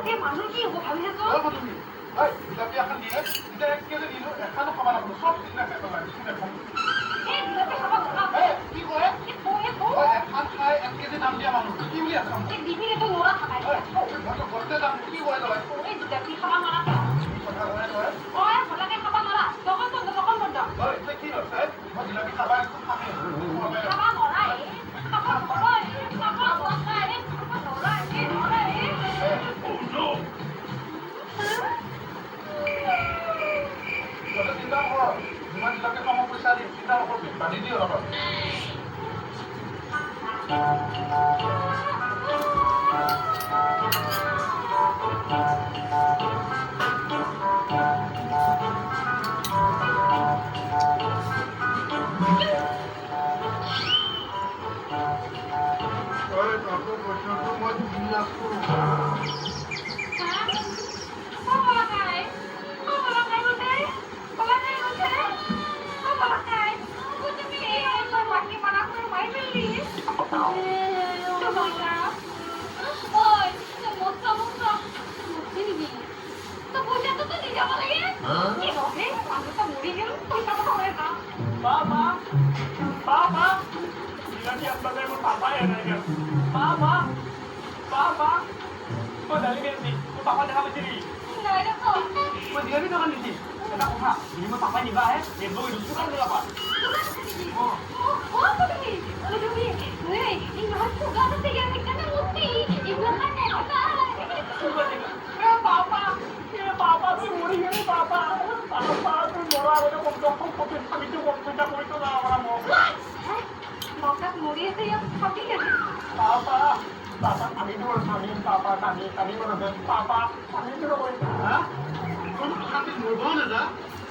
সেই মানুহ কি হ'ব ভাবি আছো জিলাপি এখন দিলে এতিয়া 1 কেজি দিলো এখানো খাব নাপালো চব চিন্তা খাই পেলাই এই জিলাপি খাব নোৱাৰা কি কয় এখন খাই 1 কেজি দাম দিয়া মানুহ কি বুলি আছে এই দিবি এইটো নোৱাৰা খাবাই ঘৰতে দাম কি কয় তই এই জিলাপি খাব নোৱাৰা কথা কয় তই ভলাকে খাব নোৱাৰা দোকান বন্ধ এতিয়া কি হৈছে মই জিলাপি খাবা একো খামেই খাব নোৱাৰা খাব নোৱাৰা চিন্তা কৰ যিমান জিলাপি খাব পইচা দিম চিন্তা নকৰবি বান্ধি দি অলপ মই দি আছো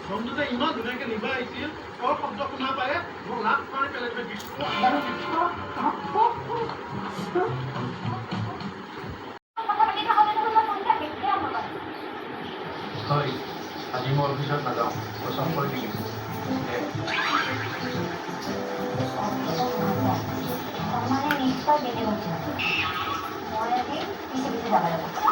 বন্ধুতে ইমান ধুনীয়াকে নিবা আহিছিল তোৰ শব্দ শুনা পায় মোক লাভ মাৰি পেলাই হয় আজি মই অফিচত নাযাওঁ পচন্দ কৰি দিম নিশ্চয় বেলেগ মই আজি পিছে যাব লাগিব